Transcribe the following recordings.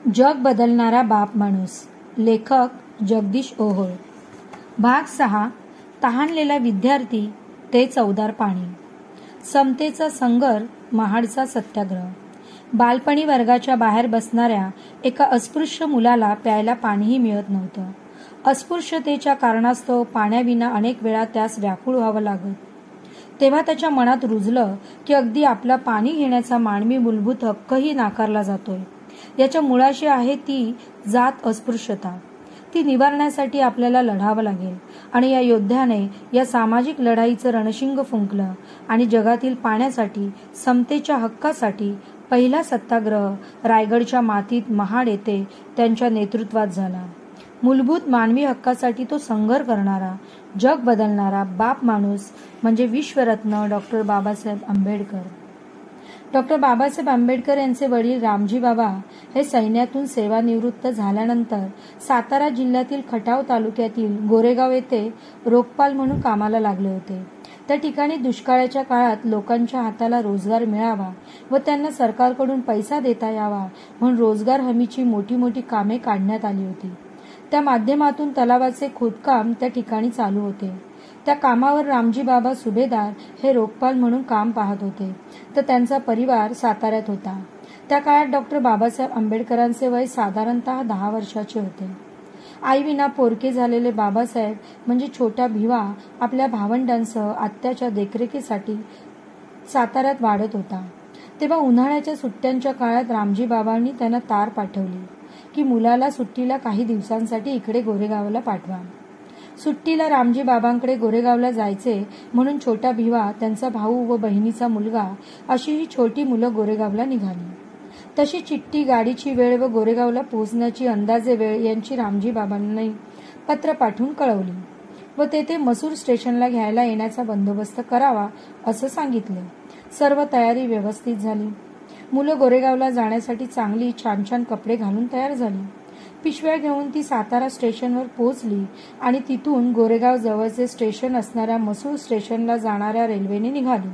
जग बदलणारा बाप माणूस. लेखक जगदीश ओहोळ. भाग 6. तहानलेला विद्यार्थी ते चवदार पाणी. समतेचा संगर, महाडचा सत्याग्रह. बालपणी वर्गाच्या बाहेर बसणाऱ्या एका अस्पृश्य मुलाला प्यायला पाणीही मिळत नव्हतं. अस्पृश्यतेच्या कारणास्तव पाण्याविना अनेक वेळा त्यास व्याकुळ व्हावं लागत. तेव्हा त्याच्या मनात रुजलं की अगदी आपला पाणी घेण्याचा मानवी मूलभूत हक्कही नाकारला जातोय. याच्या मुळाशी आहे ती जात अस्पृश्यता. ती निवारण्यासाठी आपल्याला लढावं लागेल आणि या योद्ध्याने या सामाजिक लढाईचं रणशिंग फुंकलं आणि जगातील पाण्यासाठी, समतेच्या हक्कासाठी पहिला सत्याग्रह रायगडच्या मातीत महाड येथे त्यांच्या नेतृत्वात झाला. मूलभूत मानवी हक्कासाठी तो संघर्ष करणारा, जग बदलणारा बाप माणूस म्हणजे विश्वरत्न डॉक्टर बाबासाहेब आंबेडकर. डॉक्टर बाबासाहेब आंबेडकर यांचे वडील रामजी बाबा हे सैन्यातून सेवानिवृत्त झाल्यानंतर सातारा जिल्ह्यातील खटाव तालुक्यातील गोरेगाव येथे रोखपाल म्हणून कामाला लागले होते. त्या ठिकाणी दुष्काळाच्या काळात लोकांच्या हाताला रोजगार मिळावा व त्यांना सरकारकडून पैसा देता यावा म्हणून रोजगार हमीची मोठी मोठी कामे काढण्यात आली होती. त्या माध्यमातून तलावाचे खोदकाम त्या ठिकाणी चालू होते. त्या कामावर रामजी बाबा सुभेदार हे रोखपाल म्हणून काम पाहत होते, तर त्यांचा परिवार साताऱ्यात होता. त्या काळात डॉक्टर बाबासाहेब आंबेडकरांचे वय साधारणतः 10 वर्षाचे होते. आईविना पोरके झालेले बाबासाहेब म्हणजे छोटा भिवा आपल्या भावंडांसह आत्याच्या देखरेखीसाठी साताऱ्यात वाढत होता. तेव्हा उन्हाळ्याच्या सुट्ट्यांच्या काळात रामजी बाबांनी त्यांना तार पाठवली की मुलाला सुट्टीला काही दिवसांसाठी इकडे गोरेगावला पाठवा. सुट्टीला रामजी बाबांकडे गोरेगावला जायचे म्हणून छोटा भिवा, त्यांचा भाऊ व बहिणीचा मुलगा अशी ही छोटी मुलं गोरेगावला निघाली. तशी चिठ्ठी, गाडीची वेळ व गोरेगावला पोहोचण्याची अंदाजे वेळ यांची रामजी बाबांनी पत्र पाठवून कळवली व तेथे मसूर स्टेशनला घ्यायला येण्याचा बंदोबस्त करावा असं सांगितले. सर्व तयारी व्यवस्थित झाली. मुलं गोरेगावला जाण्यासाठी चांगली छान छान कपडे घालून तयार झाली. पिशव्या घेऊन ती सातारा स्टेशनवर पोहोचली आणि तिथून गोरेगाव जवळचे स्टेशन असणाऱ्या मसूर स्टेशनला जाणाऱ्या रेल्वेने निघाली.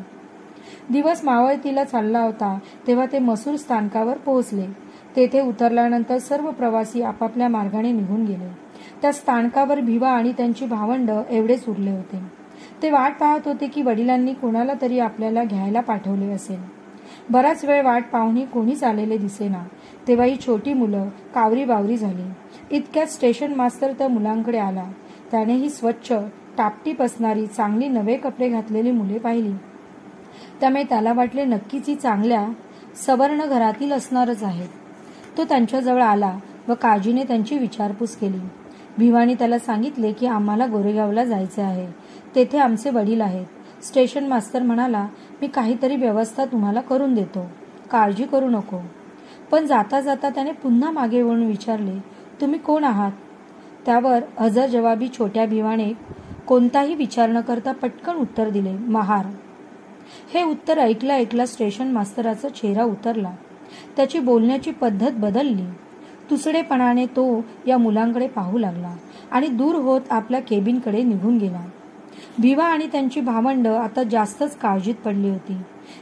दिवस मावळतीला चालला होता तेव्हा ते मसूर स्थानकावर पोहोचले. तेथे उतरल्यानंतर सर्व प्रवासी आपापल्या मार्गाने निघून गेले. त्या स्थानकावर भिवा आणि त्यांची भावंड एवढेच उरले होते. ते वाट पाहत होते की वडिलांनी कोणाला तरी आपल्याला घ्यायला पाठवले असेल. बराच वेळ वाट पाहूनही कोणीच आलेले दिसेना. तेव्हा ही छोटी मुलं कावरी बावरी झाली. इतक्यात स्टेशन मास्तर त्या मुलांकडे आला. त्याने ही स्वच्छ, टापटीप असणारी, चांगली नवे कपडे घातलेली मुले पाहिली. त्यामुळे त्याला वाटले नक्कीच ही चांगल्या सवर्ण घरातील असणारच आहेत. तो त्यांच्याजवळ आला व काळजीने त्यांची विचारपूस केली. भिवानी त्याला सांगितले की आम्हाला गोरेगावला जायचे आहे, तेथे आमचे वडील आहेत. स्टेशन मास्तर म्हणाला, मी काहीतरी व्यवस्था तुम्हाला करून देतो, काळजी करू नको. पण जाता जाता त्याने पुन्हा मागे वळून विचारले, तुम्ही कोण आहात? त्यावर हजरजवाबी छोट्या भिवाने कोणताही विचार न करता पटकन उत्तर दिले, महार. हे उत्तर ऐकला स्टेशन मास्तराचा चेहरा उतरला. त्याची बोलण्याची पद्धत बदलली. तुसडेपणाने तो या मुलांकडे पाहू लागला आणि दूर होत आपल्या केबिनकडे निघून गेला. भिवा आणि त्यांची भावंड आता जास्तच काळजीत पडली होती.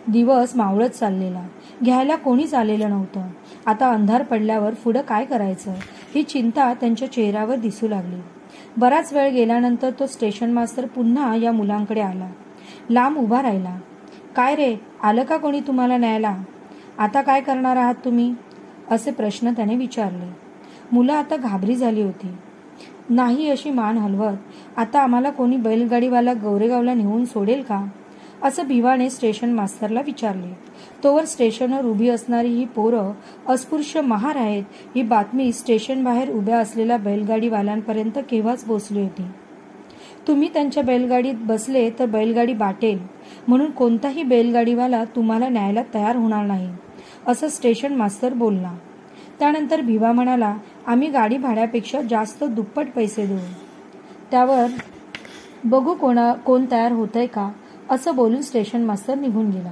दिवस मावळत चाललेला. घ्यायला कोणीच आलेलं नव्हतं. आता अंधार पडल्यावर पुढं काय करायचं ही चिंता त्यांच्या चेहऱ्यावर दिसू लागली. बराच वेळ गेल्यानंतर तो स्टेशन मास्तर पुन्हा या मुलांकडे आला. लांब उभा राहिला. काय रे, आलं का कोणी तुम्हाला न्यायला? आता काय करणार आहात तुम्ही? असे प्रश्न त्याने विचारले. मुलं आता घाबरी झाली होती. नाही अशी मान हलवत, आता आम्हाला कोणी बैलगाडीवाला गोरेगावला नेऊन सोडेल का? असं भिवाने स्टेशन मास्तरला विचारले. तोवर स्टेशनवर उभी असणारी ही पोरं अस्पृश्य महार आहेत ही बातमी स्टेशन बाहेर उभ्या असलेल्या बैलगाडीवाल्यांपर्यंत केव्हाच पोहोचली होती. तुम्ही त्यांच्या बैलगाडीत बसले तर बैलगाडी बाटेल म्हणून कोणताही बैलगाडीवाला तुम्हाला न्यायला तयार होणार नाही, असं स्टेशन मास्तर बोलला. त्यानंतर भिवा म्हणाला, आम्ही गाडी भाड्यापेक्षा जास्त दुप्पट पैसे देऊ. त्यावर बघू कोण तयार होतंय का, असं बोलून स्टेशन मास्तर निघून गेला.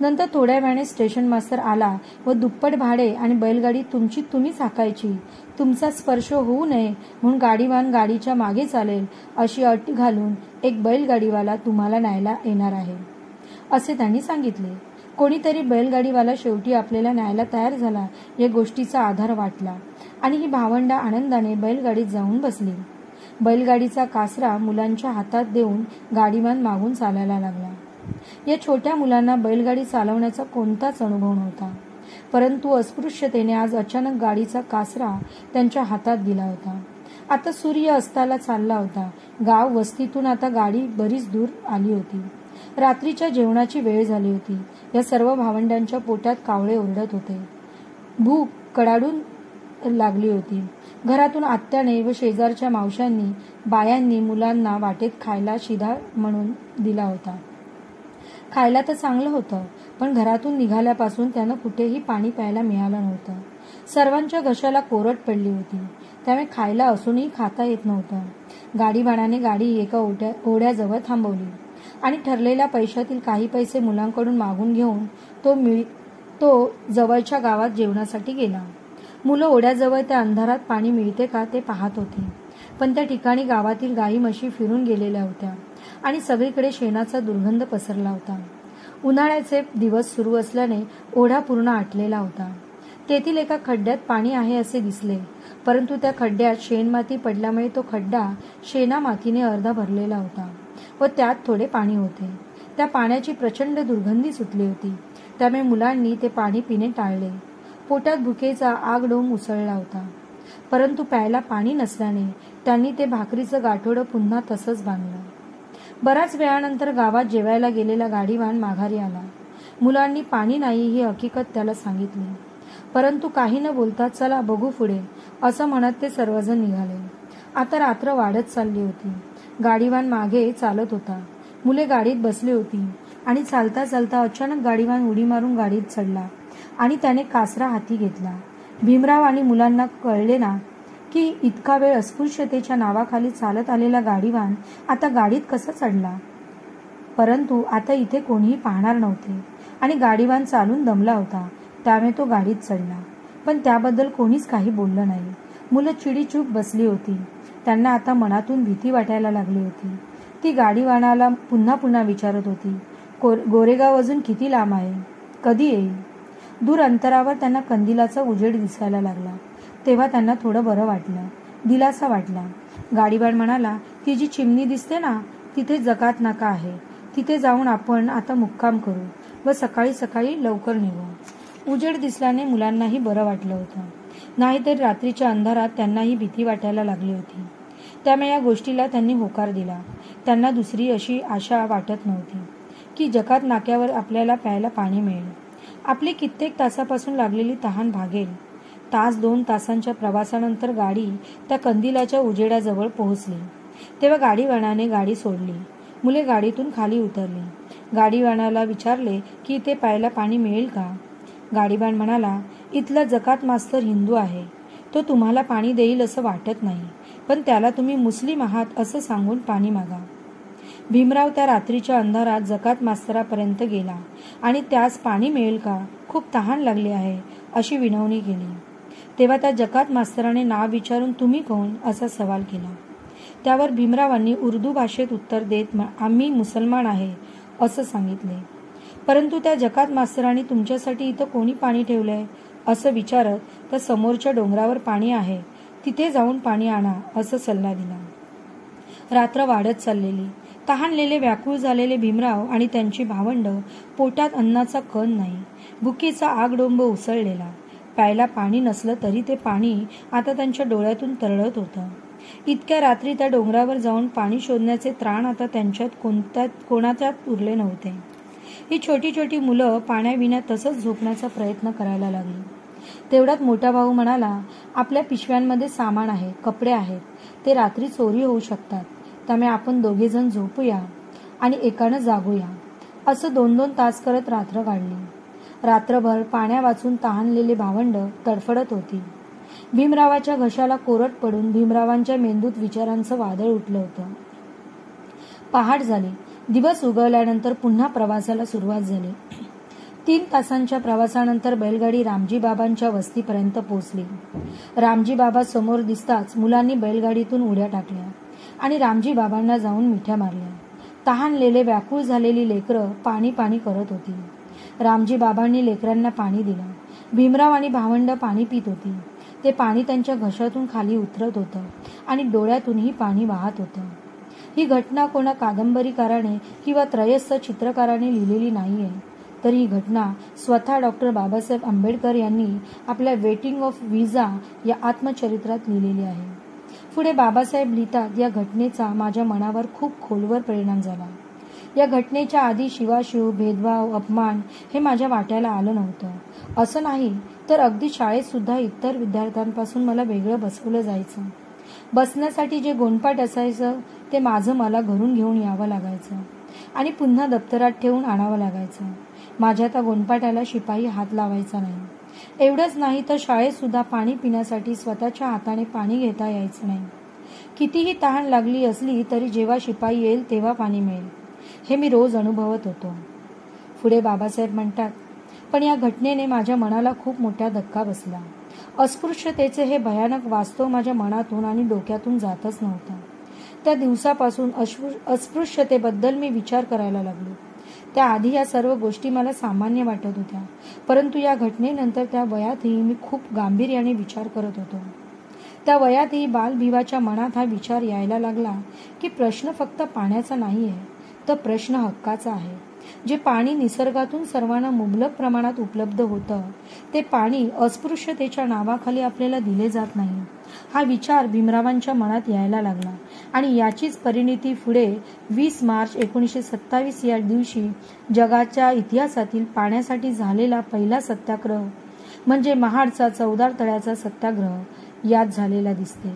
नंतर थोड्या वेळाने स्टेशन मास्तर आला व दुप्पट भाडे आणि बैलगाडी तुमची तुम्हीच हाकायची, तुमचा स्पर्श होऊ नये म्हणून गाडीवान गाडीच्या मागे चालेल अशी अट घालून एक बैलगाडीवाला तुम्हाला न्यायला येणार आहे, असे त्यांनी सांगितले. कोणीतरी बैलगाडीवाला शेवटी आपल्याला न्यायला तयार झाला या गोष्टीचा आधार वाटला आणि ही भावंडं आनंदाने बैलगाडीत जाऊन बसली. बैलगाडीचा कासरा मुलांच्या हातात देऊन गाडीवान मागून चालायला लागला. या छोट्या मुलांना बैलगाडी चालवण्याचा कोणताच अनुभव नव्हता, परंतु अस्पृश्यतेने आज अचानक गाडीचा कासरा त्यांच्या हातात दिला होता. आता सूर्य अस्ताला चालला होता. गाव वस्तीतून आता गाडी बरीच दूर आली होती. रात्रीच्या जेवणाची वेळ झाली होती. या सर्व भावंडांच्या पोटात कावळे ओरडत होते. भूक कडाडून लागली होती. घरातून आत्याने व शेजारच्या मावशांनी बायांनी मुलांना वाटेत खायला शिधा म्हणून दिला होता. खायला तर चांगलं होतं, पण घरातून निघाल्यापासून त्यांना कुठेही पाणी प्यायला मिळालं नव्हतं. सर्वांच्या घशाला कोरड पडली होती, त्यामुळे खायला असूनही खाता येत नव्हतं. गाडीवानाने गाडी एका ओढ्याजवळ थांबवली आणि ठरलेल्या पैशातील काही पैसे मुलांकडून मागून घेऊन तो जवळच्या गावात जेवणासाठी गेला. मुलं ओढ्याजवळ त्या अंधारात पाणी मिळते का ते पाहत होती, पण त्या ठिकाणी गावातील गाई म्हशी फिरून गेलेल्या होत्या आणि सगळीकडे शेणाचा दुर्गंध पसरला होता. उन्हाळ्याचे दिवस सुरू असल्याने ओढा पूर्ण आटलेला होता. तेथील एका खड्ड्यात पाणी आहे असे दिसले, परंतु त्या खड्ड्यात शेणमाती पडल्यामुळे तो खड्डा शेणामातीने अर्धा भरलेला होता व त्यात थोडे पाणी होते. त्या पाण्याची प्रचंड दुर्गंधी सुटली होती, त्यामुळे मुलांनी ते पाणी पिणे टाळले. पोटात भुकेचा आगडोंब उसळला होता, परंतु प्यायला पाणी नसल्याने त्यांनी ते भाकरीचं गाठोडं पुन्हा तसंच बांधलं. बराच वेळानंतर गावात जेवायला गेलेला गाडीवान माघारी आला. मुलांनी पाणी नाही ही हकीकत त्याला सांगितली, परंतु काही न बोलता चला बघू पुढे असं म्हणत ते सर्वजण निघाले. आता रात्र वाढत चालली होती. गाडीवान मागे चालत होता. मुले गाडीत बसली होती आणि चालता चालता अचानक गाडीवान उडी मारून गाडीत चढला आणि त्याने कासरा हाती घेतला. भीमराव आणि मुलांना कळले ना की इतका वेळ अस्पृश्यतेच्या नावाखाली चालत आलेला गाडीवान आता गाडीत कसा चढला. परंतु आता इथे कोणीही पाहणार नव्हते आणि गाडीवान चालून दमला होता, त्यामुळे तो गाडीत चढला. पण त्याबद्दल कोणीच काही बोललं नाही. मुलं चिडीचूप बसली होती. त्यांना आता मनातून भीती वाटायला लागली होती. ती गाडीवानाला पुन्हा पुन्हा विचारत होती, गोरेगाव अजून किती लांब आहे, कधी येईल. दूर अंतरावर त्यांना कंदिलाचा उजेड दिसायला लागला. तेव्हा त्यांना थोडं बरं वाटलं, दिलासा वाटला. गाडीवान म्हणाला, ती जी चिमणी दिसते ना तिथे जकात नाका आहे, तिथे जाऊन आपण आता मुक्काम करू व सकाळी सकाळी लवकर निघू. उजेड दिसल्याने मुलांनाही बरं वाटलं होतं, नाहीतर रात्रीच्या अंधारात त्यांनाही भीती वाटायला लागली होती. त्यामुळे या गोष्टीला त्यांनी होकार दिला. त्यांना दुसरी अशी आशा वाटत नव्हती की जकात नाक्यावर आपल्याला प्यायला पाणी मिळेल, आपली कित्येक तासापासून लागलेली तहान भागेल. तास 2 तासांच्या प्रवासानंतर गाडी त्या कंदिलाच्या उजेडाजवळ पोहोचली. तेव्हा गाडीवानाने गाडी सोडली. मुले गाडीतून खाली उतरली. गाडीवानाला विचारले की इथे प्यायला पाणी मिळेल का. गाडीवान म्हणाला, इथला जकात मास्तर हिंदू आहे, तो तुम्हाला पाणी देईल असं वाटत नाही, पण त्याला तुम्ही मुस्लिम आहात असं सांगून पाणी मागा. भीमराव त्या रात्रीच्या अंधारात जकात मास्तरापर्यंत गेला आणि त्यास पाणी मिळेल का, खूप तहान लागली आहे अशी विनवणी केली. तेव्हा त्या जकात मास्तराने नाव विचारून तुम्ही कोण असा सवाल केला. त्यावर भीमरावांनी उर्दू भाषेत उत्तर देत आम्ही मुसलमान आहे असं सांगितले. परंतु त्या जकात मास्तरांनी तुमच्यासाठी इथं कोणी पाणी ठेवलंय असं विचारत त्या समोरच्या डोंगरावर पाणी आहे, तिथे जाऊन पाणी आणा असं सल्ला दिला. रात्र वाढत चाललेली. तहानलेले व्याकुळ झालेले भीमराव आणि त्यांची भावंड, पोटात अन्नाचा कण नाही, भुकीचा आगडोंब उसळलेला. प्यायला पाणी नसलं तरी ते पाणी आता त्यांच्या डोळ्यातून तरळत होतं. इतक्या रात्री त्या डोंगरावर जाऊन पाणी शोधण्याचे त्राण आता त्यांच्यात कोणाच्यात उरले नव्हते. ही छोटी छोटी मुलं पाण्याविना तसंच झोपण्याचा प्रयत्न करायला लागली. तेवढ्यात मोठा भाऊ म्हणाला, आपल्या पिशव्यांमध्ये सामान आहे, कपडे आहेत, ते रात्री चोरी होऊ शकतात, त्यामुळे आपण दोघेजण झोपूया आणि एकानं जागूया. असं 2-2 तास करत रात्र काढली. रात्रभर पाण्या वाचून तहानलेली भावंड तडफडत होती. भीमरावाच्या घशाला कोरड पडून भीमरावांच्या मेंदूत विचारांचं वादळ उठलं होतं. पहाट झाली. दिवस उगवल्यानंतर पुन्हा प्रवासाला सुरुवात झाली. 3 तासांच्या प्रवासानंतर बैलगाडी रामजी बाबांच्या वस्तीपर्यंत पोहोचली. रामजी बाबा समोर दिसताच मुलांनी बैलगाडीतून उड्या टाकल्या आणि रामजी बाबांना जाऊन मिठ्या मारल्या. तहानलेले व्याकुळ झालेली लेकरं पाणी पाणी करत होती. रामजी बाबांनी लेकरांना पाणी दिलं. भीमराव आणि भावंड पाणी पित होती. ते पाणी त्यांच्या घशातून खाली उतरत होतं आणि डोळ्यातूनही पाणी वाहत होतं. ही घटना कोणा कादंबरीकाराने किंवा त्रयस्थ चित्रकाराने लिहिलेली नाहीये, तर ही घटना स्वतः डॉक्टर बाबासाहेब आंबेडकर यांनी आपल्या वेटिंग ऑफ विजा या आत्मचरित्रात लिहिलेली आहे. पुढे बाबासाहेब लिहितात, या घटनेचा माझ्या मनावर खूप खोलवर परिणाम झाला. या घटनेच्या आधी शिवाशिव, भेदभाव, अपमान हे माझ्या वाट्याला आलं नव्हतं. असं नाही तर अगदी शाळेत सुद्धा इतर विद्यार्थ्यांपासून मला वेगळं बसवलं जायचं. बसण्यासाठी जे गोंडपाट असायचं ते माझं मला घरून घेऊन यावं लागायचं आणि पुन्हा दप्तरात ठेवून आणावं लागायचं. माझ्या त्या गोंडपाटाला शिपाई हात लावायचा नाही. एवढंच नाही तर शाळेत सुद्धा पाणी पिण्यासाठी स्वतःच्या हाताने पाणी घेता यायचं नाही. कितीही तहान लागली असली तरी जेव्हा शिपाई येईल तेव्हा पाणी मिळेल, हे मी रोज अनुभवत होतो. पुढे बाबासाहेब म्हणतात, पण या घटनेने माझ्या मनाला खूप मोठा धक्का बसला. अस्पृश्यतेचे हे भयानक वास्तव माझ्या मनातून आणि डोक्यातून जातच नव्हतं. त्या दिवसापासून अस्पृश्यतेबद्दल मी विचार करायला लागलो. त्याआधी या सर्व गोष्टी मला सामान्य वाटत होत्या, परंतु या घटनेनंतर त्या वयातही मी खूप गांभीर्याने विचार करत होतो. त्या वयातही बालभिवाच्या मनात हा विचार यायला लागला की प्रश्न फक्त पाण्याचा नाही आहे, तर प्रश्न हक्काचा आहे. जे पाणी निसर्गातून सर्वांना मुबलक प्रमाणात उपलब्ध होतं, ते पाणी अस्पृश्यतेच्या नावाखाली आपल्याला दिले जात नाही. हा विचार भीमरावांच्या मनात यायला लागला आणि याचीच परिणिती पुढे 20 मार्च 1927 या दिवशी जगाच्या इतिहासातील पाण्यासाठी झालेला पहिला सत्याग्रह म्हणजे महाडचा चवदार तळ्याचा सत्याग्रह यात झालेला दिसते.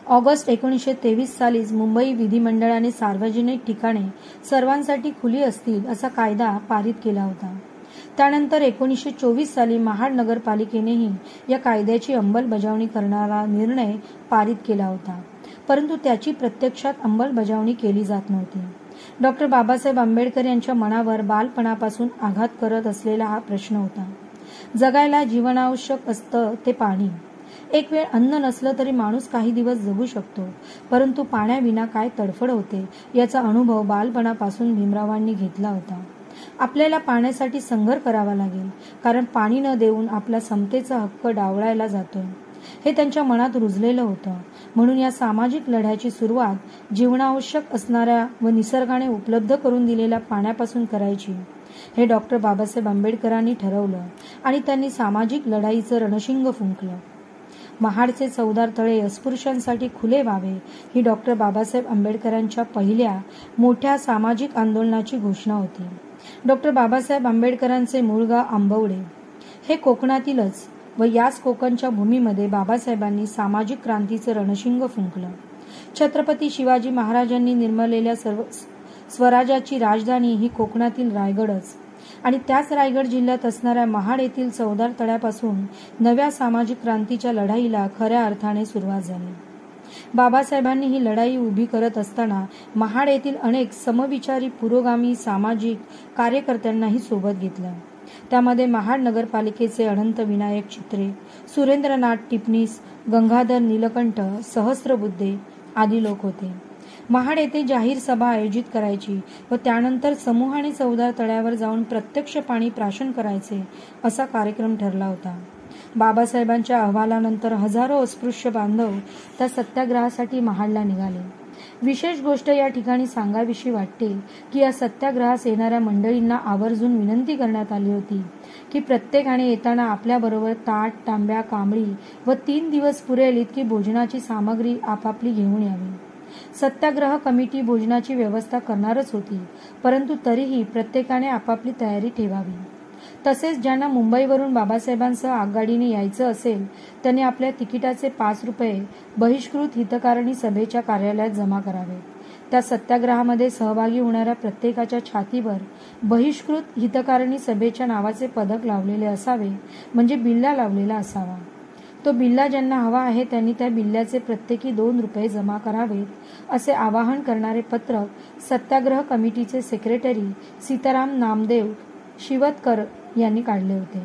ऑगस्ट 1923 सालीच मुंबई विधिमंडळाने सार्वजनिक ठिकाणे सर्वांसाठी खुली असतील असा कायदा पारित केला होता. त्यानंतर 1924 साली महाड नगरपालिकेनेही या कायद्याची अंमलबजावणी करणारा निर्णय पारित केला होता, परंतु त्याची प्रत्यक्षात अंमलबजावणी केली जात नव्हती. डॉक्टर बाबासाहेब आंबेडकर यांच्या मनावर बालपणापासून आघात करत असलेला हा प्रश्न होता. जगायला जीवनावश्यक असतं ते पाणी. एक वेळ अन्न नसलं तरी माणूस काही दिवस जगू शकतो, परंतु पाण्याविना काय तडफड होते याचा अनुभव बालपणापासून भीमरावांनी घेतला होता. आपल्याला पाण्यासाठी संघर्ष करावा लागेल, कारण पाणी न देऊन आपला समतेचा हक्क डावळायला जातोय हे त्यांच्या मनात रुजलेलं होतं. म्हणून या सामाजिक लढ्याची सुरुवात जीवनावश्यक असणाऱ्या व निसर्गाने उपलब्ध करून दिलेल्या पाण्यापासून करायची हे डॉक्टर बाबासाहेब आंबेडकरांनी ठरवलं आणि त्यांनी सामाजिक लढाईचं रणशिंग फुंकलं. महाडचे चवदार तळे अस्पृश्यांसाठी खुले व्हावे ही डॉक्टर बाबासाहेब आंबेडकरांच्या पहिल्या मोठ्या सामाजिक आंदोलनाची घोषणा होती. डॉक्टर बाबासाहेब आंबेडकरांचे मूळ गाव आंबवडे हे कोकणातीलच व याच कोकणच्या भूमीमध्ये बाबासाहेबांनी सामाजिक क्रांतीचं रणशिंग फुंकलं. छत्रपती शिवाजी महाराजांनी निर्मिलेल्या स्वराज्याची राजधानी ही कोकणातील रायगडच आणि त्याच रायगड जिल्ह्यात असणाऱ्या महाड येथील चवदार तळ्यापासून नव्या सामाजिक क्रांतीच्या लढाईला खऱ्या अर्थाने सुरुवात झाली. बाबासाहेबांनी ही लढाई उभी करत असताना महाड येथील अनेक समविचारी पुरोगामी सामाजिक कार्यकर्त्यांनाही सोबत घेतलं. त्यामध्ये महाड नगरपालिकेचे अनंत विनायक चित्रे, सुरेंद्रनाथ टिपणीस, गंगाधर नीलकंठ सहस्त्रबुद्धे आदी लोक होते. महाड येथे जाहीर सभा आयोजित करायची व त्यानंतर समूहाने चवदार तळ्यावर जाऊन प्रत्यक्ष पाणी प्राशन करायचे असा कार्यक्रम ठरला होता. बाबासाहेबांच्या अहवालानंतर हजारो अस्पृश्य बांधव त्या सत्याग्रहासाठी महाडला निघाले. विशेष गोष्ट या ठिकाणी सांगावीशी वाटते की या सत्याग्रहास येणाऱ्या मंडळींना आवर्जून विनंती करण्यात आली होती की प्रत्येकाने येताना आपल्याबरोबर ताट, तांब्या, कांबळी व 3 दिवस पुरेल इतकी भोजनाची सामग्री आपापली घेऊन यावी. सत्याग्रह कमिटी भोजनाची व्यवस्था करणारच होती, परंतु तरीही प्रत्येकाने आपापली तयारी ठेवावी. तसेच ज्यांना मुंबईवरून बाबासाहेबांसह आगगाडीने यायचं असेल त्यांनी आपल्या तिकिटाचे 5 रुपये बहिष्कृत हितकारिणी सभेच्या कार्यालयात जमा करावे. त्या सत्याग्रहामध्ये सहभागी होणाऱ्या प्रत्येकाच्या छातीवर बहिष्कृत हितकारिणी सभेच्या नावाचे पदक लावलेले असावे, म्हणजे बिल्ला लावलेला असावा. तो बिल्ला ज्यांना हवा आहे त्यांनी त्या बिल्ल्याचे प्रत्येकी 2 रुपये जमा करावेत असे आवाहन करणारे पत्रक सत्याग्रह कमिटीचे सेक्रेटरी सीताराम नामदेव शिवतकर यांनी काढले होते.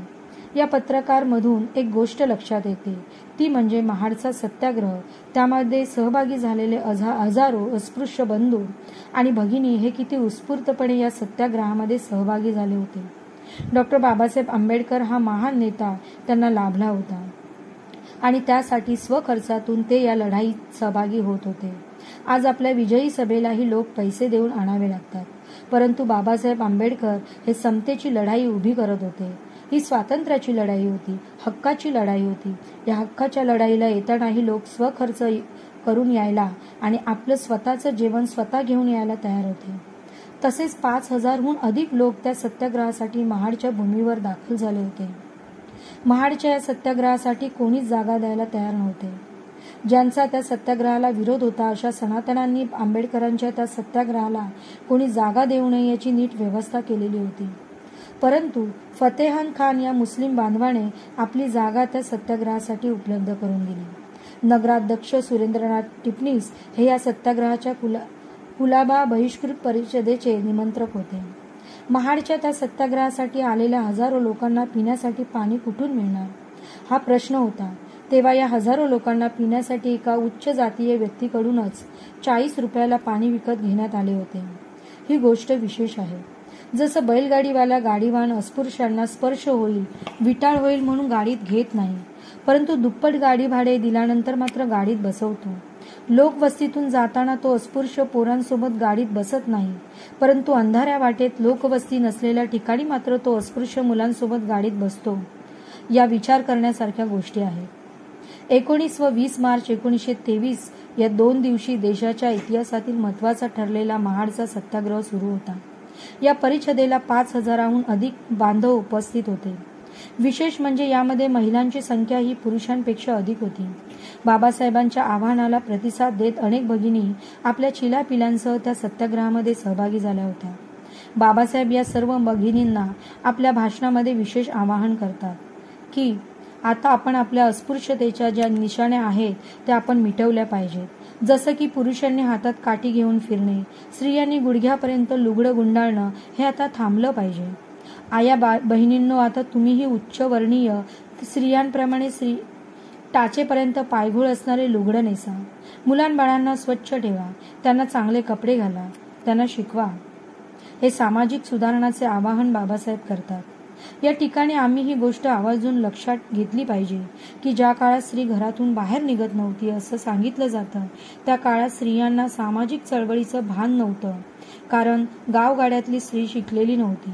या पत्रकारमधून एक गोष्ट लक्षात येते, ती म्हणजे महाडचा सत्याग्रह, त्यामध्ये सहभागी झालेले हजारो अस्पृश्य बंधू आणि भगिनी हे किती उत्स्फूर्तपणे या सत्याग्रहामध्ये सहभागी झाले होते. डॉक्टर बाबासाहेब आंबेडकर हा महान नेता त्यांना लाभला होता आणि त्यासाठी स्वखर्चातून ते या लढाईत सहभागी होत होते. आज आपल्या विजयी सभेलाही लोक पैसे देऊन आणावे लागतात, परंतु बाबासाहेब आंबेडकर हे समतेची लढाई उभी करत होते. ही स्वातंत्र्याची लढाई होती, हक्काची लढाई होती. या हक्काच्या लढाईला येतानाही लोक स्वखर्च करून यायला आणि आपलं स्वतःचं जेवण स्वतः घेऊन यायला तयार होते. तसेच 5,000हून अधिक लोक त्या सत्याग्रहासाठी महाडच्या भूमीवर दाखल झाले होते. महाडच्या या सत्याग्रहासाठी कोणीच जागा द्यायला तयार नव्हते. ज्यांचा त्या सत्याग्रहाला विरोध होता अशा सनातनांनी आंबेडकरांच्या त्या सत्याग्रहाला कोणी जागा देऊ नये याची नीट व्यवस्था केलेली होती. परंतु फतेहान खान या मुस्लिम बांधवाने आपली जागा त्या सत्याग्रहासाठी उपलब्ध करून दिली. नगराध्यक्ष सुरेंद्रनाथ टिपणीस हे या सत्याग्रहाच्या कुलाबा बहिष्कृत परिषदेचे निमंत्रक होते. महाडच्या त्या सत्याग्रहासाठी आलेल्या हजारो लोकांना पिण्यासाठी पाणी कुठून मिळणार हा प्रश्न होता. तेव्हा या हजारो लोकांना पिण्यासाठी एका उच्च जातीय व्यक्तीकडूनच 40 रुपयाला पाणी विकत घेण्यात आले होते. ही गोष्ट विशेष आहे. जसं बैलगाडीवाला गाडीवान अस्पृश्यांना स्पर्श होईल, विटाळ होईल म्हणून गाडीत घेत नाही, परंतु दुप्पट गाडी भाडे दिल्यानंतर मात्र गाडीत बसवतो. लोकवस्तीतून जाताना तो अस्पृश्य पोरांसोबत गाडीत बसत नाही, परंतु अंधाऱ्या वाटेत लोकवस्ती नसलेल्या ठिकाणी मात्र तो अस्पृश्य मुलांसोबत गाडीत बसतो. या विचार करण्यासारख्या गोष्टी आहेत. 19 व 20 मार्च 1923 या 2 दिवशी देशाच्या इतिहासातील महत्त्वाचा ठरलेला महाडचा सत्याग्रह सुरू होता. या परिषदेला 5,000हून अधिक बांधव उपस्थित होते. विशेष म्हणजे यामध्ये महिलांची संख्या ही पुरुषांपेक्षा अधिक होती. बाबासाहेबांच्या आवाहनाला प्रतिसाद देत अनेक भगिनी आपल्या चिलापिलांसह त्या सत्याग्रहामध्ये सहभागी झाल्या होत्या. बाबासाहेब या सर्व भगिनींना आपल्या भाषणामध्ये विशेष आवाहन करतात की आता आपण आपल्या अस्पृश्यतेच्या ज्या निशाण्या आहेत त्या आपण मिटवल्या पाहिजेत. जसं की पुरुषांनी हातात काठी घेऊन फिरणे, स्त्रियांनी गुडघ्यापर्यंत लुगडं गुंडाळणं हे आता थांबलं पाहिजे. आया बहिणींनो, आता तुम्हीही उच्चवर्णीय स्त्रियांप्रमाणे टाचेपर्यंत पायघोळ असणारे लुगडं नेसा. मुलांबाळांना स्वच्छ ठेवा, त्यांना चांगले कपडे घाला, त्यांना शिकवा. हे सामाजिक सुधारणाचे आवाहन बाबासाहेब करतात. या ठिकाणी आम्ही ही गोष्ट आवर्जून लक्षात घेतली पाहिजे की ज्या काळात स्त्री घरातून बाहेर निघत नव्हती असं सांगितलं जातं, त्या काळात स्त्रियांना सामाजिक चळवळीचं भान नव्हतं, कारण गावगाड्यातली स्त्री शिकलेली नव्हती.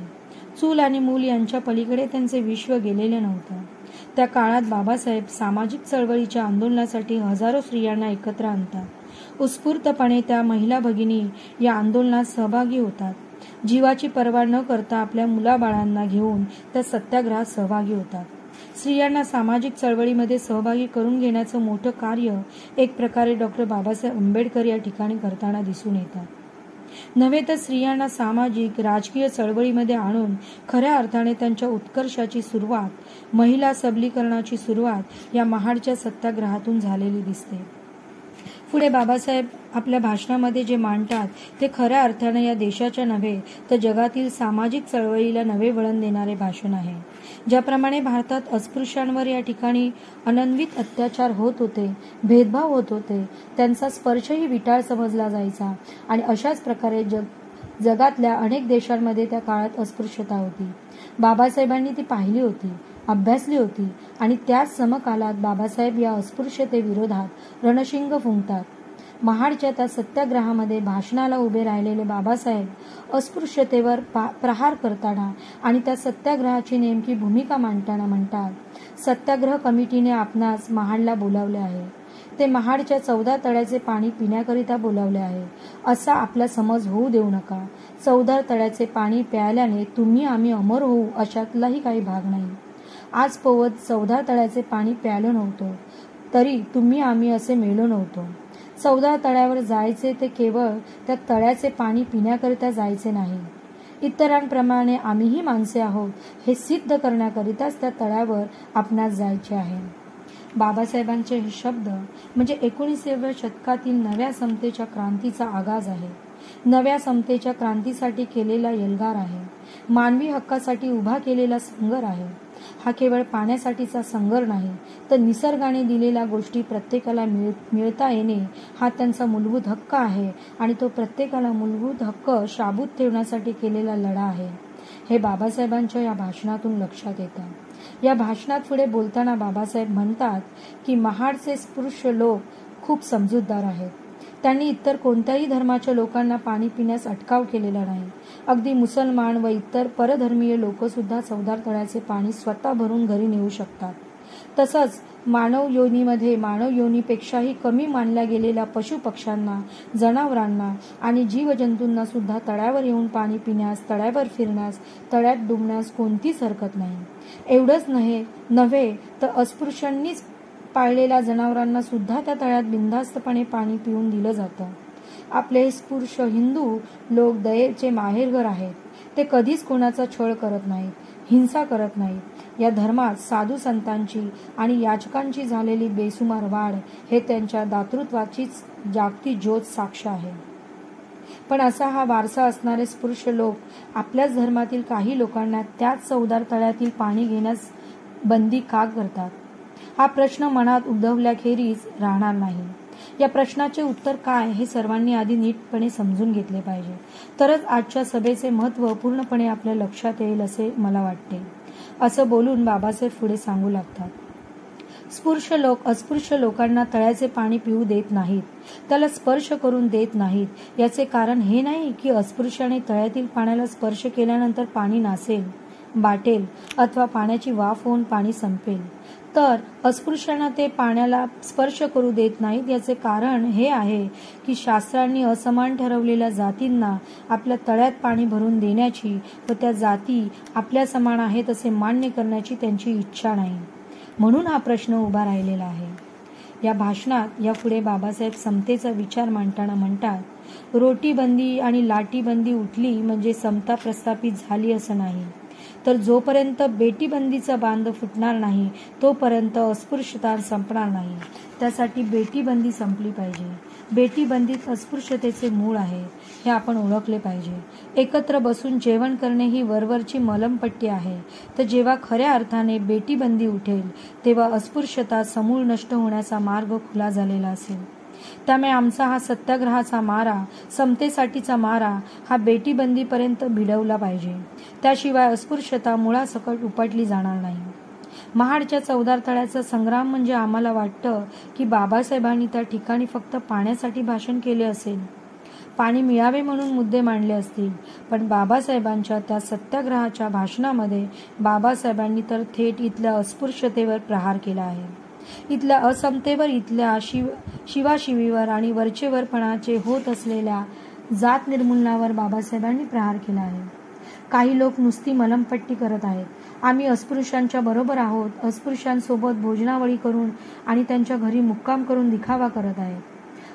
चूल आणि मूल यांच्या पलीकडे त्यांचे विश्व गेलेले नव्हतं. त्या काळात बाबासाहेब सामाजिक चळवळीच्या आंदोलनासाठी हजारो स्त्रियांना एकत्र आणतात. उत्स्फूर्तपणे त्या महिला भगिनी या आंदोलनात सहभागी होतात. जीवाची पर्वा न करता आपल्या मुलाबाळांना घेऊन त्या सत्याग्रहात सहभागी होतात. स्त्रियांना सामाजिक चळवळीमध्ये सहभागी करून घेण्याचं मोठं कार्य एक प्रकारे डॉक्टर बाबासाहेब आंबेडकर या ठिकाणी करताना दिसून येतात. नव्हे तर स्त्रियांना सामाजिक राजकीय चळवळीमध्ये आणून खऱ्या अर्थाने त्यांच्या उत्कर्षाची सुरुवात, महिला सबलीकरणाची सुरुवात या महाडच्या सत्याग्रहातून झालेली दिसते. पुढे बाबासाहेब आपल्या भाषणामध्ये जे मांडतात ते खऱ्या अर्थाने या देशाच्या नव्हे तर जगातील सामाजिक चळवळीला नवे वळण देणारे भाषण आहे. ज्याप्रमाणे भारतात अस्पृश्यांवर या ठिकाणी अनन्वित अत्याचार होत होते, भेदभाव होत होते, त्यांचा स्पर्शही विटाळ समजला जायचा आणि अशाच प्रकारे जगातल्या अनेक देशांमध्ये त्या काळात अस्पृश्यता होती. बाबासाहेबांनी ती पाहिली होती, अभ्यासली होती आणि त्याच समकालात बाबासाहेब या अस्पृश्यतेविरोधात रणशिंग फुंकतात. महाडच्या त्या सत्याग्रहामध्ये भाषणाला उभे राहिलेले बाबासाहेब अस्पृश्यतेवर प्रहार करताना आणि त्या सत्याग्रहाची नेमकी भूमिका मांडताना म्हणतात, सत्याग्रह कमिटीने आपणास महाडला बोलावले आहे. ते महाडच्या 14 तळ्याचे पाणी पिण्याकरिता बोलावले आहे असा आपला समज होऊ देऊ नका. 14 तळ्याचे पाणी प्यायल्याने तुम्ही आम्ही अमर होऊ अशातलाही काही भाग नाही. आज पोवत 14 तळ्याचे पाणी प्यायलो नव्हतो तरी तुम्ही आम्ही असे मेलो नव्हतो. 14 तळ्यावर जायचे ते केवळ त्या तळ्याचे पाणी पिण्याकरिता जायचे नाही. इतरांप्रमाणे आम्हीही माणसे आहोत हे सिद्ध करण्याकरिताच त्या तळ्यावर आपणास जायचे आहे. बाबासाहेबांचे हे शब्द म्हणजे 19व्या शतकातील नव्या समतेच्या क्रांतीचा आगाज आहे. नव्या समतेच्या क्रांतीसाठी केलेला एल्गार आहे. मानवी हक्कासाठी उभा केलेला संघर्ष आहे. हा केवळ पाण्यासाठीचा संघर्ष नाही तर निसर्गाने दिलेल्या गोष्टी प्रत्येकाला मिळता येणे हा त्यांचा मूलभूत हक्क आहे आणि तो प्रत्येकाला मूलभूत हक्क शाबूत ठेवण्यासाठी केलेला लढा आहे. हे बाबासाहेबांच्या या भाषणातून लक्षात येतं. या भाषणात पुढे बोलताना बाबासाहेब म्हणतात की महाडचे स्पृश्य लोक खूप समजूतदार आहेत. त्यांनी इतर कोणत्याही धर्माच्या लोकांना पाणी पिण्यास अटकाव केलेला नाही. अगदी मुसलमान व इतर परधर्मीय लोकसुद्धा चवदार तळ्याचे पाणी स्वतः भरून घरी नेऊ शकतात. तसंच मानव योनीमध्ये मानव योनीपेक्षाही कमी मानल्या गेलेल्या पशुपक्ष्यांना, जनावरांना आणि जीवजंतूंना सुद्धा तळ्यावर येऊन पाणी पिण्यास, तळ्यावर फिरण्यास, तळ्यात डुंबण्यास कोणतीच हरकत नाही. एवढंच नव्हे तर अस्पृश्यांनीच पाळलेल्या जनावरांना सुद्धा त्या तळ्यात बिनधास्तपणे पाणी पिऊन दिलं जातं. आपले हे स्पृश्य हिंदू लोक दयेचे माहेरघर आहेत. ते कधीच कोणाचा छळ करत नाहीत, हिंसा करत नाहीत. या धर्मात साधू संतांची आणि याचकांची झालेली बेसुमार वाढ हे त्यांच्या दातृत्वाचीच जागती ज्योत साक्ष आहे. पण असा हा वारसा असणारे स्पृश्य लोक आपल्याच धर्मातील काही लोकांना त्याच चवदार तळ्यातील पाणी घेण्यास बंदी का करतात? हा प्रश्न मनात उद्भवल्याखेरीज राहणार नाही. या प्रश्नाचे उत्तर काय हे सर्वांनी आधी नीटपणे समजून घेतले पाहिजे. तरच आजच्या सभेचे महत्त्व पूर्णपणे आपल्या लक्षात येईल असे मला वाटते. असं बोलून बाबासाहेब पुढे सांगू लागतात. स्पृश्य लोक अस्पृश्य लोकांना तळ्याचे पाणी पिऊ देत नाहीत, त्याला स्पर्श करून देत नाहीत. याचे कारण हे नाही की अस्पृश्याने तळ्यातील पाण्याला स्पर्श केल्यानंतर पाणी नासेल, बाटेल अथवा पाण्याची वाफ होऊन पाणी संपेल. तर अस्पृश्यांना ते पाण्याला स्पर्श करू देत नाहीत याचे कारण हे आहे की शास्त्रांनी असमान ठरवलेल्या जातींना आपल्या तळ्यात पाणी भरून देण्याची व त्या जाती आपल्या समान आहेत असे मान्य करण्याची त्यांची इच्छा नाही. म्हणून हा प्रश्न उभा राहिलेला आहे. या भाषणात यापुढे बाबासाहेब समतेचा विचार मांडताना म्हणतात, रोटीबंदी आणि लाटीबंदी उठली म्हणजे समता प्रस्थापित झाली असं नाही. तर जोपर्यंत बेटीबंदीचा बांध फुटणार नाही तोपर्यंत अस्पृश्यता संपणार नाही. त्यासाठी बेटीबंदी संपली पाहिजे. बेटीबंदीत अस्पृश्यतेचे मूळ आहे हे आपण ओळखले पाहिजे. एकत्र बसून जेवण करणे ही वरवरची मलमपट्टी आहे. तर जेव्हा खऱ्या अर्थाने बेटीबंदी उठेल तेव्हा अस्पृश्यता समूळ नष्ट होण्याचा मार्ग खुला झालेला असेल. त्यामुळे आमचा हा सत्याग्रहाचा मारा, समतेसाठीचा मारा हा बेटीबंदीपर्यंत भिडवला पाहिजे. त्याशिवाय अस्पृश्यता मुळासकट उपटली जाणार नाही. महाडच्या चवदार तळ्याचा संग्राम म्हणजे आम्हाला वाटतं की बाबासाहेबांनी त्या ठिकाणी फक्त पाण्यासाठी भाषण केले असेल, पाणी मिळावे म्हणून मुद्दे मांडले असतील. पण बाबासाहेबांच्या त्या सत्याग्रहाच्या भाषणामध्ये बाबासाहेबांनी तर थेट इथल्या अस्पृश्यतेवर प्रहार केला आहे. इथल्या असमतेवर, इथल्या शिवाशिवीवर आणि वरचेवरपणाचे होत असलेल्या जात निर्मूलनावर बाबासाहेबांनी प्रहार केला आहे. काही लोक नुसती मलमपट्टी करत आहेत. आम्ही अस्पृश्यांच्या बरोबर आहोत, अस्पृश्यांसोबत भोजनावळी करून आणि त्यांच्या घरी मुक्काम करून दिखावा करत आहेत.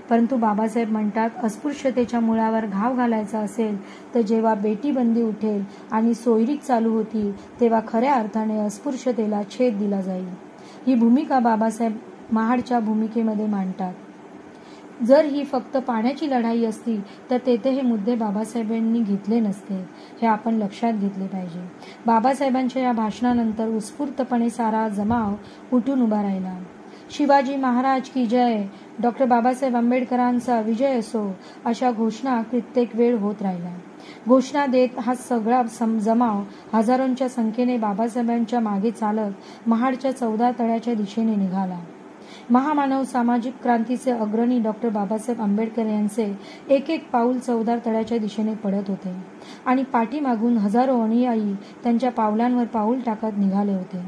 परंतु बाबासाहेब म्हणतात, अस्पृश्यतेच्या मुळावर घाव घालायचा असेल तर जेव्हा बेटीबंदी उठेल आणि सोयरीक चालू होती तेव्हा खऱ्या अर्थाने अस्पृश्यतेला छेद दिला जाईल. ही भूमिका बाबासाहेब महाडच्या भूमिकेमध्ये मांडतात. जर ही फक्त पाण्याची लढाई असती तर तेथे हे मुद्दे बाबासाहेबांनी घेतले नसते हे आपण लक्षात घेतले पाहिजे. बाबासाहेबांच्या या भाषणानंतर उत्स्फूर्तपणे सारा जमाव उठून उभा राहिला. शिवाजी महाराज की जय, डॉक्टर बाबासाहेब आंबेडकरांचा विजय असो अशा घोषणा कित्येक वेळ होत राहिल्या. घोषणा देत हा सगळा जमाव हजारोंच्या संख्येने बाबासाहेबांच्या मागे चालत महाडच्या चवदार तळ्याच्या दिशेने निघाला. महामानव सामाजिक क्रांतीचे अग्रणी डॉक्टर बाबासाहेब आंबेडकर यांचे एक एक पाऊल चवदार तळ्याच्या दिशेने पडत होते आणि पाठीमागून हजारो अनुयायी त्यांच्या पावलांवर पाऊल टाकत निघाले होते.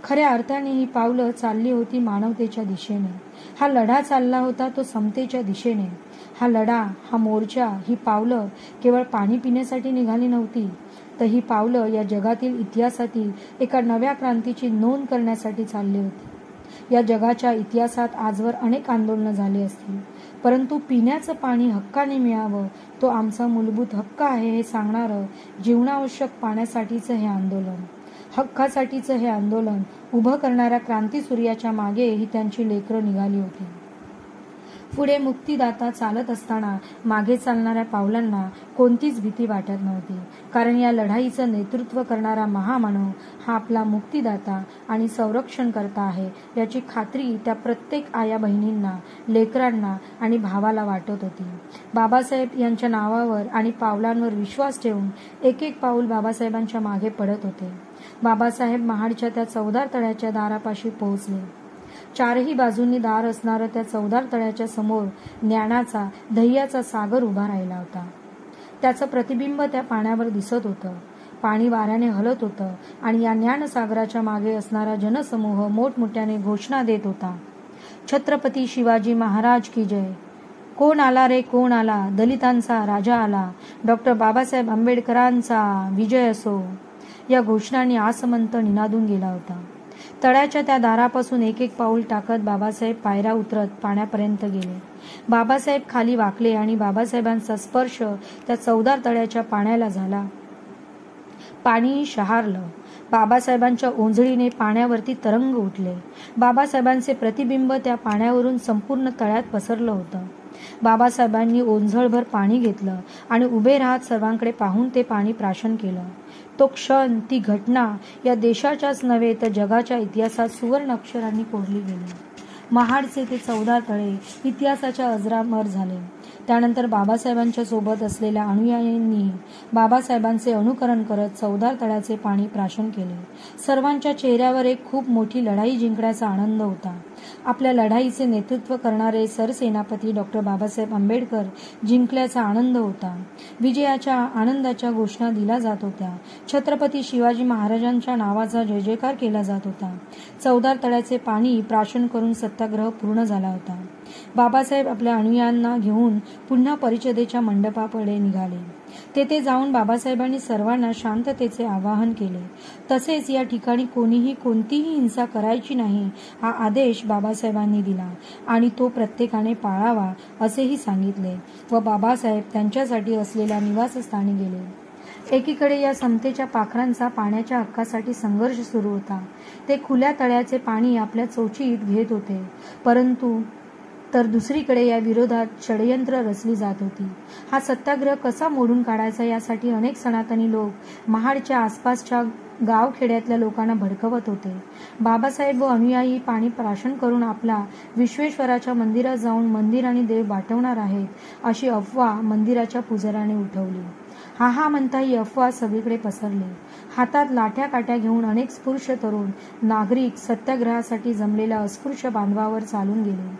खऱ्या अर्थाने ही पावलं चालली होती मानवतेच्या दिशेने. हा लढा चालला होता तो समतेच्या दिशेने. हा लढा, हा मोर्चा, ही पावलं केवळ पाणी पिण्यासाठी निघाली नव्हती, तर ही पावलं या जगातील इतिहासातील एका नव्या क्रांतीची नोंद करण्यासाठी चालली होती. या जगाच्या इतिहासात आजवर अनेक आंदोलनं झाली असतील, परंतु पिण्याचं पाणी हक्काने मिळावं, तो आमचा मूलभूत हक्क आहे हे सांगणारं जीवनावश्यक पाण्यासाठीचं हे आंदोलन, हक्कासाठीचं हे आंदोलन उभं करणाऱ्या क्रांतीसूर्याच्या मागे ही त्यांची लेकरं निघाली होती. पुढे मुक्तिदाता चालत असताना मागे चालणाऱ्या पावलांना कोणतीच भीती वाटत नव्हती, कारण या लढाईचं नेतृत्व करणारा महामानव हा आपला मुक्तिदाता आणि संरक्षणकर्ता आहे याची खात्री त्या प्रत्येक आया बहिणींना, लेकरांना आणि भावाला वाटत होती. बाबासाहेब यांच्या नावावर आणि पावलांवर विश्वास ठेवून एक एक पाऊल बाबासाहेबांच्या मागे पडत होते. बाबासाहेब महाडच्या त्या चवदार तळ्याच्या दारापाशी पोहोचले. चारही बाजूंनी दार असणारं त्या चवदार तळ्याच्या समोर ज्ञानाचा, धैर्याचा सागर उभा राहिला होता. त्याचं प्रतिबिंब त्या पाण्यावर दिसत होतं. पाणी वाऱ्याने हलत होतं आणि या ज्ञानसागराच्या मागे असणारा जनसमूह मोठमोठ्याने घोषणा देत होता, छत्रपती शिवाजी महाराज की जय. कोण आला रे कोण आला, दलितांचा राजा आला, डॉक्टर बाबासाहेब आंबेडकरांचा विजय असो. या घोषणांनी आसमंत निनादून गेला होता. तळ्याच्या त्या दारापासून एक एक पाऊल टाकत बाबासाहेब पायऱ्या उतरत पाण्यापर्यंत गेले. बाबासाहेब खाली वाकले आणि बाबासाहेबांचा स्पर्श त्या चवदार तळ्याच्या पाण्याला झाला. पाणी शहारलं. बाबासाहेबांच्या ओंजळीने पाण्यावरती तरंग उठले. बाबासाहेबांचे प्रतिबिंब त्या पाण्यावरून संपूर्ण तळ्यात पसरलं होतं. बाबासाहेबांनी ओंझळभर पाणी घेतलं आणि उभे राहत सर्वांकडे पाहून ते पाणी प्राशन केलं. तो क्षण, ती घटना या देशाच्याच नव्हे तर जगाच्या इतिहासात सुवर्ण अक्षरांनी कोरली गेली. महाडचे ते चवदार तळे इतिहासाच्या अजरामर झाले. त्यानंतर बाबासाहेबांच्या सोबत असलेल्या अनुयायांनी बाबासाहेबांचे अनुकरण करत चवदार तळ्याचे पाणी प्राशन केले. सर्वांच्या चेहऱ्यावर एक खूप मोठी लढाई जिंकण्याचा आनंद होता. आपल्या लढाईचे नेतृत्व करणारे सरसेनापती डॉक्टर बाबासाहेब आंबेडकर जिंकल्याचा आनंद होता. विजयाच्या आनंदाच्या घोषणा दिल्या जात होत्या. छत्रपती शिवाजी महाराजांच्या नावाचा जय जयकार केला जात होता. चवदार तळ्याचे पाणी प्राशन करून सत्याग्रह पूर्ण झाला होता. बाबासाहेब आपल्या अनुयायांना घेऊन पुन्हा परिषदेच्या मंडपाकडे निघाले. तेथे जाऊन बाबासाहेबांनी सर्वांना शांततेचे आवाहन केले. तसेच या ठिकाणी कोणीही कोणतीही हिंसा करायची नाही हा आदेश बाबासाहेबांनी दिला आणि तो प्रत्येकाने पाळावा असेही सांगितले व बाबासाहेब त्यांच्यासाठी असलेल्या निवासस्थानी गेले. एकीकडे या समतेच्या पाखरांचा पाण्याच्या हक्कासाठी संघर्ष सुरू होता. ते खुल्या तळ्याचे पाणी आपल्या चोचीत घेत होते, परंतु तर दुसरीकडे या विरोधात षडयंत्र रचली जात होती. हा सत्याग्रह कसा मोडून काढायचा यासाठी अनेक सनातनी लोक महाडच्या आसपासच्या गावखेड्यातल्या लोकांना भडकवत होते. बाबासाहेब व अनुयायी पाणी प्राशन करून आपला विश्वेश्वराच्या मंदिरात जाऊन मंदिर आणि देव वाटवणार आहेत अशी अफवा मंदिराच्या पुजाऱ्याने उठवली. हा म्हणता ही अफवा सगळीकडे पसरली. हातात लाठ्या काट्या घेऊन अनेक स्पृश्य तरुण नागरिक सत्याग्रहासाठी जमलेल्या अस्पृश्य बांधवावर चालून गेले.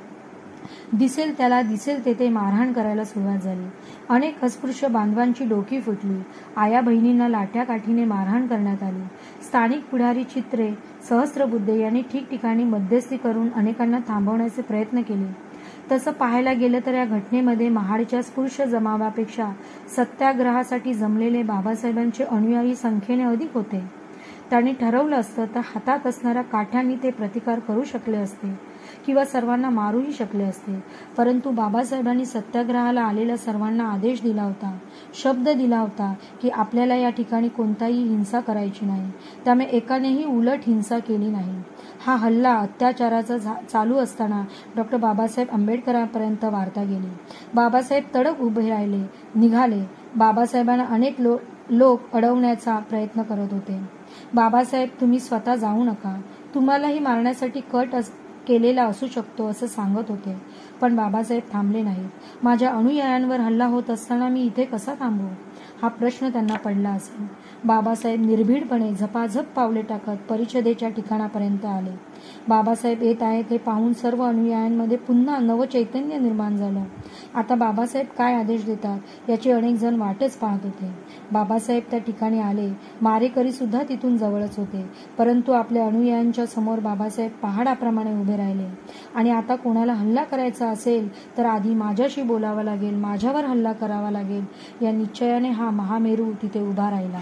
दिसेल त्याला दिसेल तेथे मारहाण करायला सुरुवात झाली. अनेक अस्पृश्य बांधवांची डोकी फुटली. आया बहिणींना लाठ्या काठीने मारहाण करण्यात आली. स्थानिक पुढारी चित्रे सहस्त्रबुद्धे यांनी ठिकठिकाणी मध्यस्थी करून अनेकांना थांबवण्याचे प्रयत्न केले. तसं पाहायला गेलं तर या घटनेमध्ये महाडच्या स्पृश्य जमावापेक्षा सत्याग्रहासाठी जमलेले बाबासाहेबांचे अनुयायी संख्येने अधिक होते. त्यांनी ठरवलं असतं तर हातात असणाऱ्या काठ्यांनी ते प्रतिकार करू शकले असते किंवा सर्वांना मारूही शकले असते. परंतु बाबासाहेबांनी सत्याग्रहाला आलेल्या सर्वांना आदेश दिला होता, शब्द दिला होता की आपल्याला या ठिकाणी कोणताही हिंसा करायची नाही. त्यामुळे एकानेही उलट हिंसा केली नाही. हा हल्ला अत्याचाराचा चालू असताना डॉक्टर बाबासाहेब आंबेडकरांपर्यंत वार्ता गेली. बाबासाहेब तडक उभे राहिले, निघाले. बाबासाहेबांना अनेक लोक अडवण्याचा प्रयत्न करत होते. बाबासाहेब, तुम्ही स्वतः जाऊ नका, तुम्हालाही मारण्यासाठी कट केलेला असू शकतो असं सांगत होते. पण बाबासाहेब थांबले नाहीत. माझ्या अनुयायांवर हल्ला होत असताना मी इथे कसा थांबू हा प्रश्न त्यांना पडला असेल. बाबासाहेब निर्भीडपणे झपाझप पावले टाकत परिषदेच्या ठिकाणापर्यंत आले. बाबासाहेब येत आहेत हे पाहून सर्व अनुयायांमध्ये पुन्हा नवचैतन्य निर्माण झालं. आता बाबासाहेब काय आदेश देतात याची अनेक जण वाटच पाहत होते. बाबासाहेब त्या ठिकाणी आले. मारेकरी सुद्धा तिथून जवळच होते, परंतु आपल्या अनुयायांच्या समोर बाबासाहेब पहाडाप्रमाणे उभे राहिले आणि आता कोणाला हल्ला करायचा असेल तर आधी माझ्याशी बोलावं लागेल, माझ्यावर हल्ला करावा लागेल या निश्चयाने हा महामेरू तिथे उभा राहिला.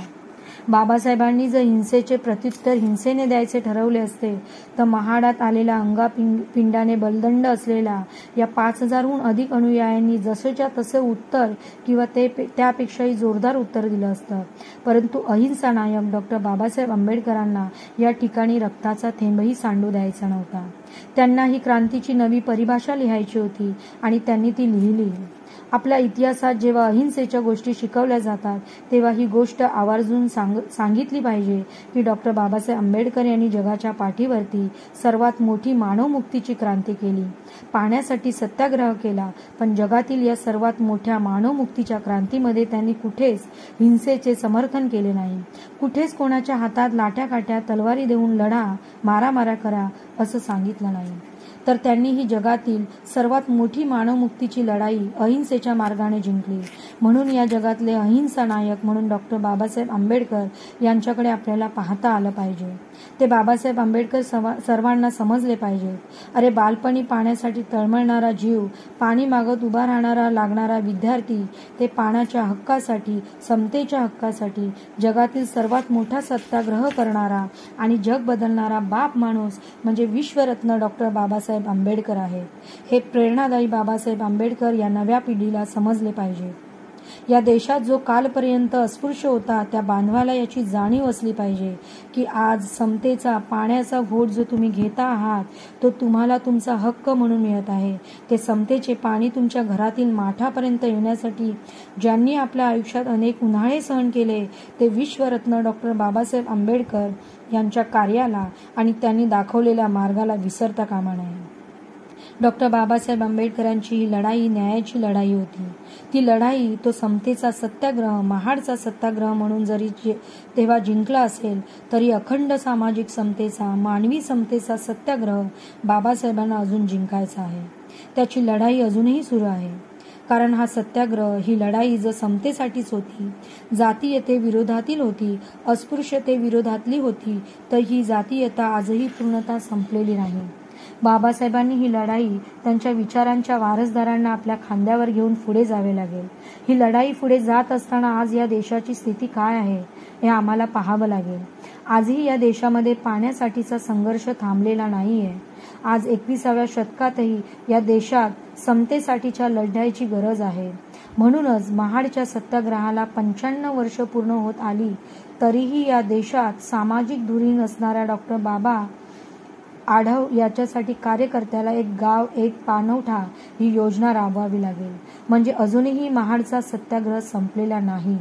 बाबासाहेबांनी जर हिंसेचे प्रत्युत्तर हिंसेने द्यायचे ठरवले असते तर महाडात आलेल्या अंगापिंडाने बलदंड असलेल्या या 5,000हून अधिक अनुयायांनी जसंच्या तसे उत्तर किंवा त्यापेक्षाही जोरदार उत्तर दिलं असतं. परंतु अहिंसा नायक डॉ. बाबासाहेब आंबेडकरांना या ठिकाणी रक्ताचा थेंबही सांडू द्यायचा नव्हता. त्यांना ही क्रांतीची नवी परिभाषा लिहायची होती आणि त्यांनी ती लिहिली. आपल्या इतिहासात जेव्हा अहिंसेच्या गोष्टी शिकवल्या जातात तेव्हा ही गोष्ट आवर्जून सांगितली पाहिजे की डॉ. बाबासाहेब आंबेडकर यांनी जगाच्या पाठीवरती सर्वात मोठी मानवमुक्तीची क्रांती केली. पाण्यासाठी सत्याग्रह केला, पण जगातील या सर्वात मोठ्या मानवमुक्तीच्या क्रांतीमध्ये त्यांनी कुठेच हिंसेचे समर्थन केले नाही. कुठेच कोणाच्या हातात लाट्या काट्या तलवारी देऊन लढा, मारामारा करा असं सांगितलं नाही. तर त्यांनी ही जगातील सर्वात मोठी मानवमुक्तीची लढाई अहिंसेच्या मार्गाने जिंकली. म्हणून या जगातले अहिंसा नायक म्हणून डॉ. बाबासाहेब आंबेडकर यांच्याकडे आपल्याला पाहता आलं पाहिजे. ते बाबासाहेब आंबेडकर सर्वांना समजले पाहिजेत. अरे बालपणी पाण्यासाठी तळमळणारा जीव, पाणी मागत उभा राहणारा लागणारा विद्यार्थी, ते पाण्याच्या हक्कासाठी, समतेच्या हक्कासाठी जगातील सर्वात मोठा सत्याग्रह करणारा आणि जग बदलणारा बाप माणूस म्हणजे विश्वरत्न डॉ. बाबासाहेब आंबेडकर आहे. हे प्रेरणादायी बाबासाहेब आंबेडकर या नव्या पिढीला समजले पाहिजे. या देशात जो कालपर्यंत अस्पृश्य होता त्या बांधवाला याची जाणीव असली पाहिजे की आज समतेचा पाण्याचा घोट जो तुम्ही घेता आहात तो तुम्हाला तुमचा हक्क म्हणून मिळत आहे. ते समतेचे पाणी तुमच्या घरातील माठापर्यंत येण्यासाठी ज्यांनी आपल्या आयुष्यात अनेक उन्हाळे सहन केले ते विश्वरत्न डॉ. बाबासाहेब आंबेडकर यांच्या कार्याला आणि त्यांनी दाखवलेल्या मार्गाला विसरता कामा नये. डॉ. बाबासाहेब आंबेडकरांची ही लढाई न्यायाची लढाई होती. ती लढाई तो समतेचा सत्याग्रह, महाडचा सत्याग्रह म्हणून जरी तेव्हा जिंकला असेल तरी अखंड सामाजिक समतेचा, मानवी समतेचा सत्याग्रह बाबासाहेबांना अजून जिंकायचा आहे. त्याची लढाई अजूनही सुरू आहे. कारण हा सत्याग्रह, ही लढाई जर समतेसाठीच होती, जातीयते विरोधातील होती, अस्पृश्यते विरोधातली होती, तर ही जातीयता आजही पूर्णतः संपलेली नाही. बाबासाहेबांनी ही लढाई त्यांच्या विचारांच्या वारसदारांना आपल्या खांद्यावर घेऊन पुढे जावे लागेल. ही लढाई पुढे जात असताना आज या देशाची स्थिती काय आहे हे आम्हाला पाहावं लागेल. आजही या देशामध्ये पाण्यासाठीचा संघर्ष थांबलेला नाहीये. आज 21व्या शतकातही या देशात समतेसाठीच्या लढाईची गरज आहे. म्हणूनच महाडच्या सत्याग्रहाला 95 वर्ष पूर्ण होत आली तरीही या देशात सामाजिक दुरी नसणाऱ्या डॉ. बाबा आढाव याच्यासाठी कार्यकर्त्याला एक गाव एक पाणवठा ही योजना राबवावी लागेल. म्हणजे अजूनही महाडचा सत्याग्रह संपलेला नाही.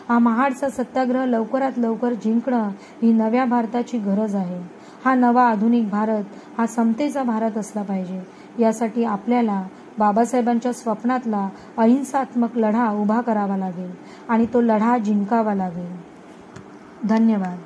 हा महाडचा सत्याग्रह लवकरात लवकर जिंकणं ही नव्या भारताची गरज आहे. हा नवा आधुनिक भारत हा समतेचा भारत असला पाहिजे. यासाठी आपल्याला बाबासाहेबांच्या स्वप्नातला अहिंसात्मक लढा उभा करावा लागेल आणि तो लढा जिंकावा लागेल. धन्यवाद.